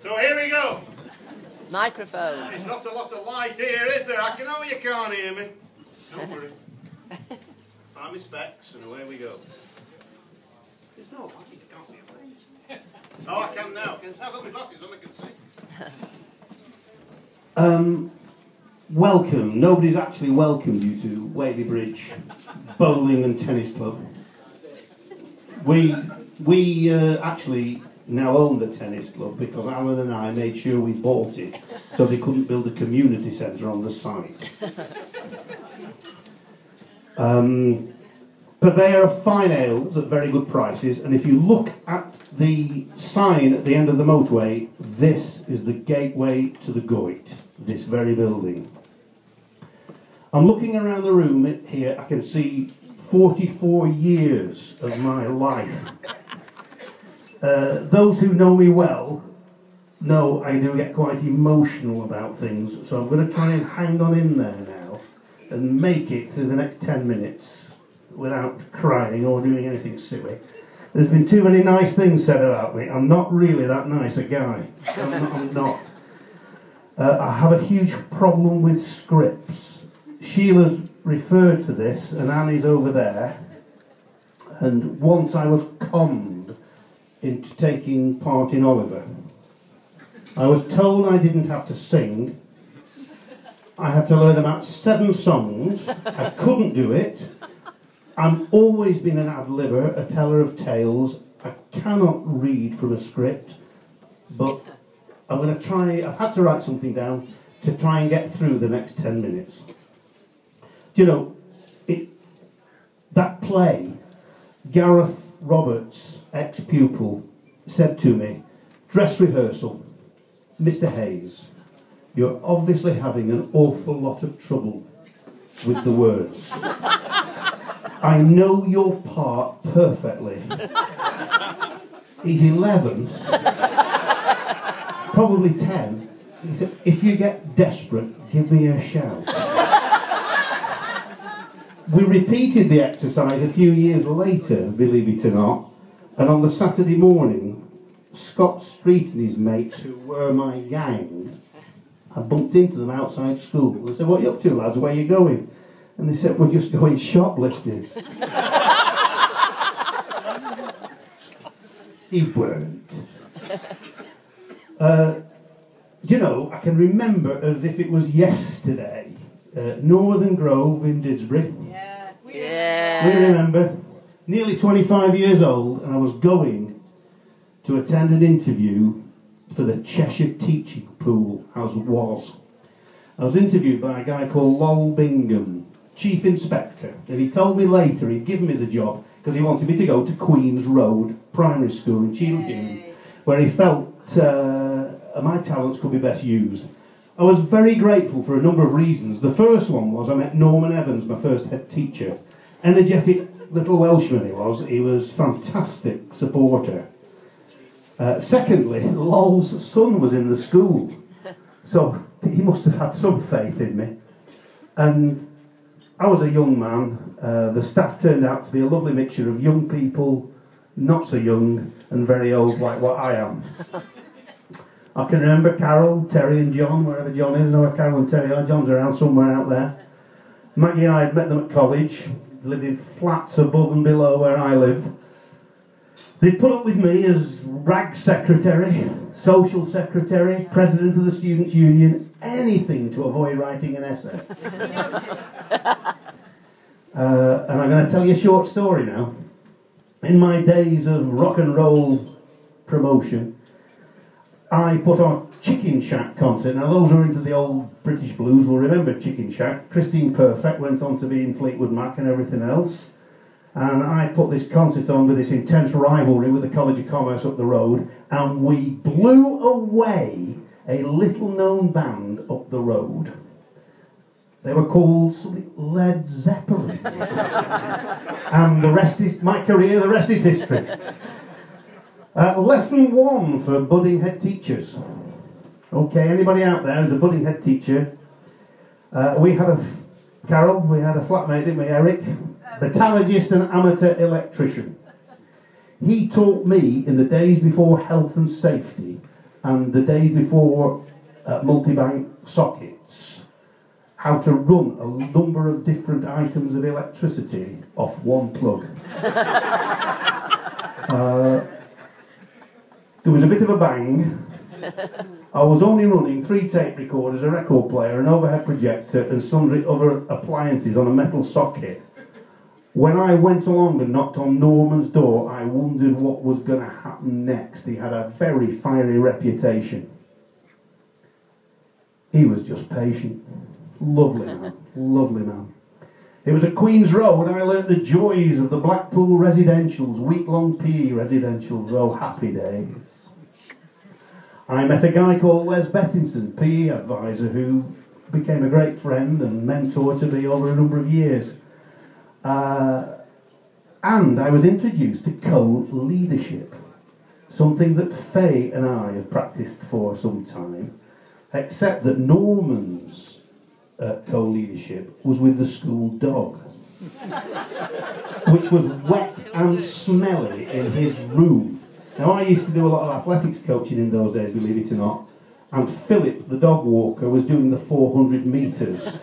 So here we go. Microphone. There's not a lot of light here, is there? I know you can't hear me. Don't worry. Find my specs and away we go. There's no light, I can't see a thing. Oh, I can now. I've got my glasses on, I can see. Welcome. Nobody's actually welcomed you to Whaley Bridge Bowling and Tennis Club. We actually now own the tennis club because Alan and I made sure we bought it so they couldn't build a community centre on the site. Purveyor of fine ales at very good prices, and if you look at the sign at the end of the motorway, this is the gateway to the Goit, this very building. I'm looking around the room here, I can see 44 years of my life. Those who know me well know I do get quite emotional about things, so I'm going to try and hang on in there now and make it through the next 10 minutes without crying or doing anything silly. There's been too many nice things said about me. I'm not really that nice a guy. I'm not. I have a huge problem with scripts. Sheila's referred to this, and Annie's over there. And once I was conned into taking part in Oliver. I was told I didn't have to sing. I had to learn about 7 songs. I couldn't do it. I've always been an ad-libber, a teller of tales. I cannot read from a script, but I'm going to try. I've had to write something down to try and get through the next 10 minutes. Do you know, that play, Gareth Roberts, ex-pupil, said to me, dress rehearsal, Mr. Hayes, you're obviously having an awful lot of trouble with the words. I know your part perfectly. He's 11, probably 10. He said, if you get desperate, give me a shout. We repeated the exercise a few years later, believe it or not, and on the Saturday morning, Scott Street and his mates, who were my gang, I bumped into them outside school. I said, what are you up to, lads? Where are you going? And they said, we're just going shoplifting. He weren't. Do you know, I can remember as if it was yesterday, Northern Grove in Didsbury. Yeah. We remember. Nearly 25 years old, and I was going to attend an interview for the Cheshire Teaching Pool, as was. I was interviewed by a guy called Lol Bingham, Chief Inspector, and he told me later he'd given me the job because he wanted me to go to Queen's Road Primary School in Cheelhune, where he felt my talents could be best used. I was very grateful for a number of reasons. The first one was I met Norman Evans, my first head teacher. Energetic little Welshman he was. He was a fantastic supporter. Secondly, Lol's son was in the school, so he must have had some faith in me. And I was a young man. The staff turned out to be a lovely mixture of young people, not so young, and very old like what I am. I can remember Carol, Terry and John, wherever John is. I know where Carol and Terry are. John's around somewhere out there. Maggie and I had met them at college, lived in flats above and below where I lived. They put up with me as rag secretary, social secretary, president of the Students' Union, anything to avoid writing an essay. And I'm going to tell you a short story now. In my days of rock and roll promotion, I put on Chicken Shack concert. Now those who are into the old British blues will remember Chicken Shack. Christine Perfect went on to be in Fleetwood Mac and everything else. And I put this concert on with this intense rivalry with the College of Commerce up the road, and we blew away a little-known band up the road. They were called something Led Zeppelin. And the rest is my career, the rest is history. Lesson 1 for budding head teachers. Okay, anybody out there who's a budding head teacher? We had a flatmate, didn't we, Eric? Metallurgist and amateur electrician. He taught me in the days before health and safety and the days before multi-bank sockets how to run a number of different items of electricity off one plug. There was a bit of a bang. I was only running 3 tape recorders, a record player, an overhead projector and sundry other appliances on a metal socket. When I went along and knocked on Norman's door, I wondered what was going to happen next. He had a very fiery reputation. He was just patient. Lovely man, lovely man. It was at Queen's Road I learnt the joys of the Blackpool residentials, week-long PE residentials. Oh, happy days. I met a guy called Les Bettinson, PE advisor, who became a great friend and mentor to me over a number of years. And I was introduced to co-leadership, something that Faye and I have practiced for some time, except that Norman's co-leadership was with the school dog, which was wet and smelly in his room. Now, I used to do a lot of athletics coaching in those days, believe it or not, and Philip, the dog walker, was doing the 400 metres.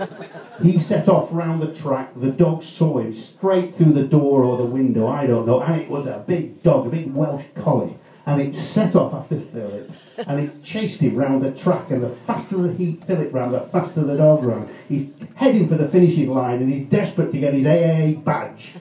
He set off round the track, the dog saw him straight through the door or the window, I don't know, and it was a big dog, a big Welsh collie, and it set off after Philip, and it chased him round the track, and the faster Philip ran, the faster the dog ran. He's heading for the finishing line, and he's desperate to get his AAA badge.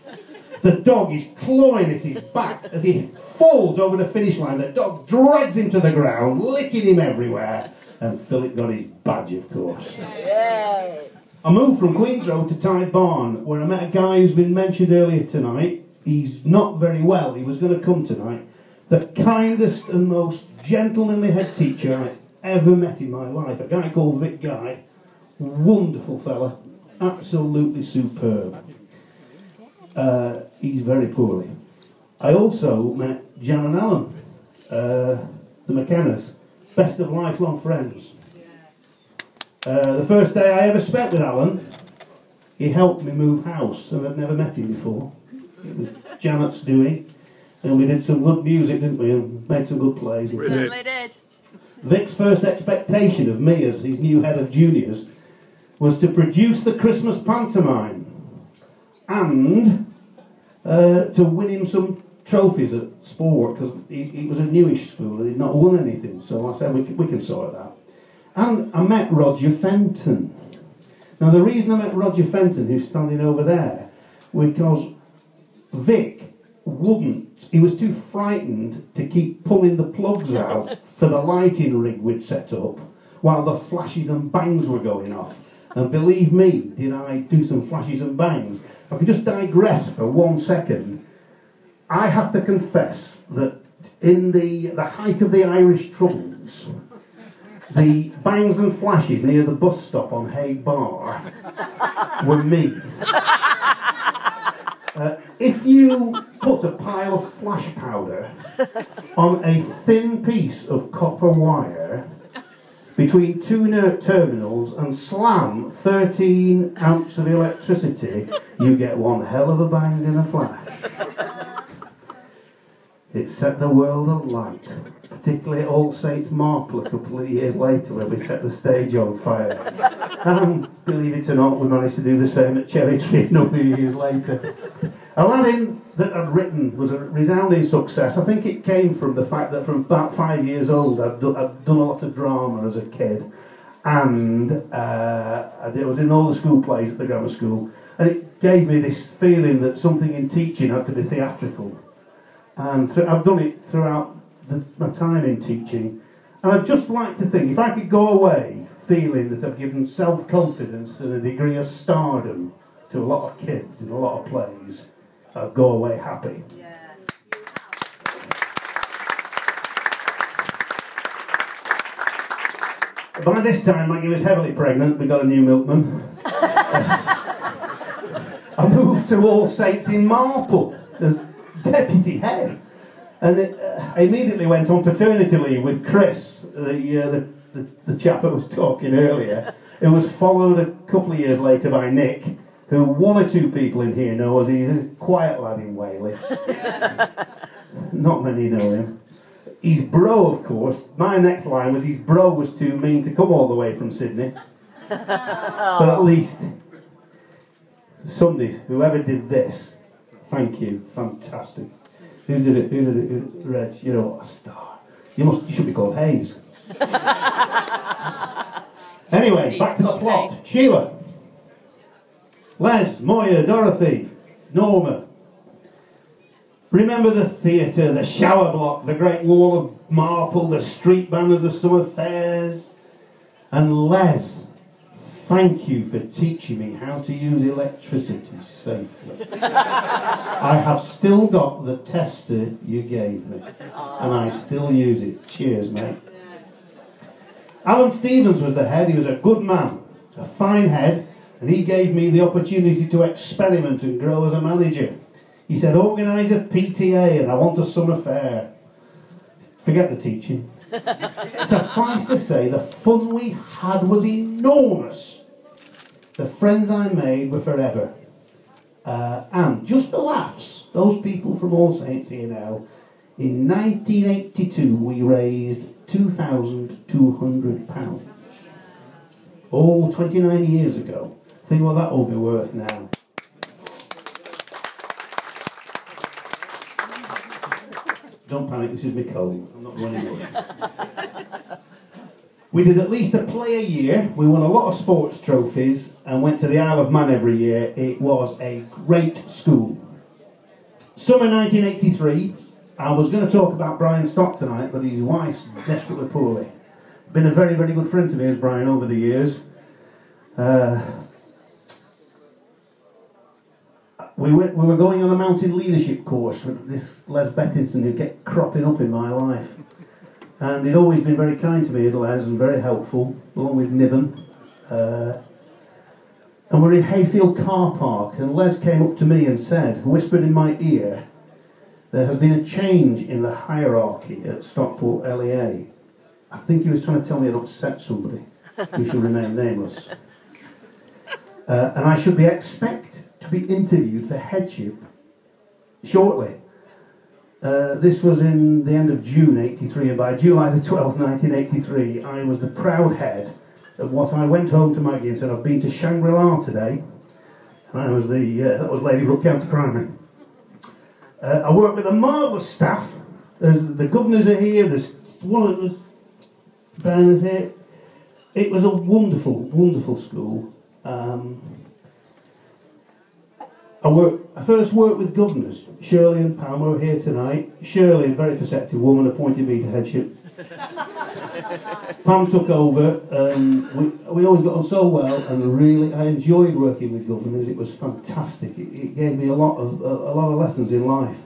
The dog is clawing at his back as he falls over the finish line. The dog drags him to the ground, licking him everywhere. And Philip got his badge, of course. Yay. I moved from Queen's Road to Tide Barn, where I met a guy who's been mentioned earlier tonight. He's not very well. He was going to come tonight. The kindest and most gentlemanly head teacher I ever met in my life. A guy called Vic Guy. Wonderful fella. Absolutely superb. He's very poorly. I also met Jan and Alan, the McKennas, best of lifelong friends. The first day I ever spent with Alan, he helped me move house, and I'd never met him before. It was Janet's doing, and we did some good music, didn't we, and made some good plays. We did. Vic's first expectation of me as his new head of juniors was to produce the Christmas pantomime and to win him some trophies at sport, because he was a newish school and he'd not won anything, so I said we can sort that. And I met Roger Fenton. Now the reason I met Roger Fenton, who's standing over there, because Vic he was too frightened to keep pulling the plugs out for the lighting rig we'd set up while the flashes and bangs were going off. And believe me, did I do some flashes and bangs. If I could just digress for 1 second, I have to confess that in the height of the Irish Troubles, the bangs and flashes near the bus stop on Haigh Bar were me. If you put a pile of flash powder on a thin piece of copper wire between 2 terminals and slam 13 amps of electricity, you get one hell of a bang and a flash. It set the world alight, particularly at All Saints Marple a couple of years later when we set the stage on fire. And believe it or not, we managed to do the same at Cherry Tree a number of years later. Aladdin that I'd written was a resounding success. I think it came from the fact that from about 5 years old I'd done a lot of drama as a kid, and I was in all the school plays at the grammar school, and it gave me this feeling that something in teaching had to be theatrical. And I've done it throughout my time in teaching, and I'd just like to think if I could go away feeling that I've given self-confidence and a degree of stardom to a lot of kids in a lot of plays, I'd go away happy. Yeah. By this time, Maggie was heavily pregnant. We got a new milkman. I moved to All Saints in Marple as deputy head, and I immediately went on paternity leave with Chris, the chap I was talking earlier. It was followed a couple of years later by Nick, who 1 or 2 people in here know as he's a quiet lad in Whaley. Not many know him. His bro, of course. My next line was his bro was too mean to come all the way from Sydney. But at least somebody, whoever did this, thank you, fantastic. Who did it? Who did it? Reg, you're a star. You should be called Hayes. Anyway, back to the plot. Hayes. Sheila, Les, Moya, Dorothy, Norma. Remember the theatre, the shower block, the Great Wall of Marple, the street banners, the summer fairs. And Les, thank you for teaching me how to use electricity safely. I have still got the tester you gave me, and I still use it. Cheers, mate. Alan Stevens was the head. He was a good man, a fine head, and he gave me the opportunity to experiment and grow as a manager. He said, organise a PTA and I want a summer fair. Forget the teaching. Suffice to say, the fun we had was enormous. The friends I made were forever. And just for laughs, those people from All Saints here now, in 1982 we raised £2,200. Oh, 29 years ago. Think what that will be worth now. Don't panic, this is me cold. I'm not running much. We did at least a play a year. We won a lot of sports trophies and went to the Isle of Man every year. It was a great school. Summer 1983. I was going to talk about Brian Stock tonight, but his wife's desperately poorly. Been a very, very good friend to me as Brian over the years. We were going on a mountain leadership course with this Les Bettinson who kept cropping up in my life. And he'd always been very kind to me, Les, and very helpful, along with Niven. And we're in Hayfield Car Park, and Les came up to me and said, whispered in my ear, there has been a change in the hierarchy at Stockport LEA. I think he was trying to tell me I'd upset somebody who should remain nameless. And I should be expected to be interviewed for headship shortly. This was in the end of June 83, and by July the 12th, 1983, I was the proud head of what I went home to Maggie and said, I've been to Shangri-La today. And I was that was Ladybrook County Primary. I worked with a marvellous staff. The governors are here, there's one of the banners here. It was a wonderful, wonderful school. I first worked with governors. Shirley and Pam were here tonight. Shirley, a very perceptive woman, appointed me to headship. Pam took over. We always got on so well, and really I enjoyed working with governors. It was fantastic. It gave me a lot of lessons in life.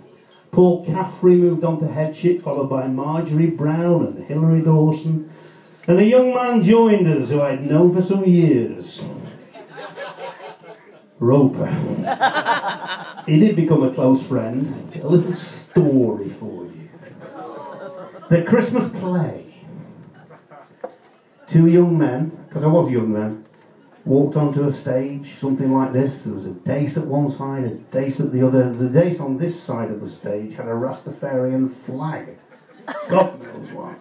Paul Caffrey moved on to headship, followed by Marjorie Brown and Hilary Dawson. And a young man joined us who I'd known for some years. Roper. He did become a close friend. A little story for you. The Christmas play. Two young men, because I was a young man, walked onto a stage, something like this. There was a dace at one side, a dace at the other. The dace on this side of the stage had a Rastafarian flag. God knows why.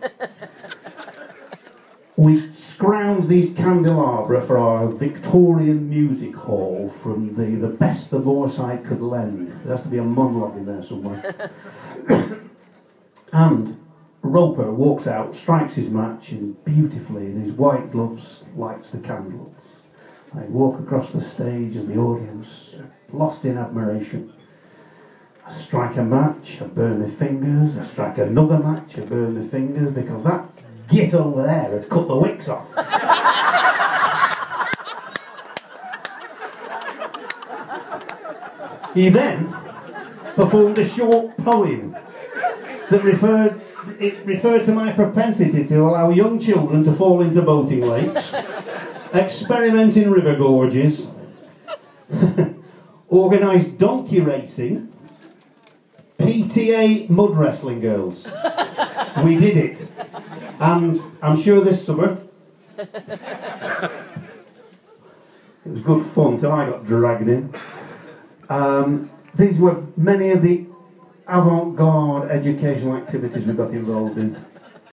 We scrounged these candelabra for our Victorian music hall from the best the Moorside could lend. There has to be a monologue in there somewhere. And Roper walks out, strikes his match, and beautifully, in his white gloves, lights the candles. I walk across the stage and the audience, lost in admiration. I strike a match, I burn my fingers. I strike another match, I burn my fingers, because that git over there had cut the wicks off. He then performed a short poem that referred to my propensity to allow young children to fall into boating lakes, experiment in river gorges, organise donkey racing, PTA mud wrestling girls. We did it. And I'm sure this summer it was good fun till I got dragged in. These were many of the avant-garde educational activities we got involved in.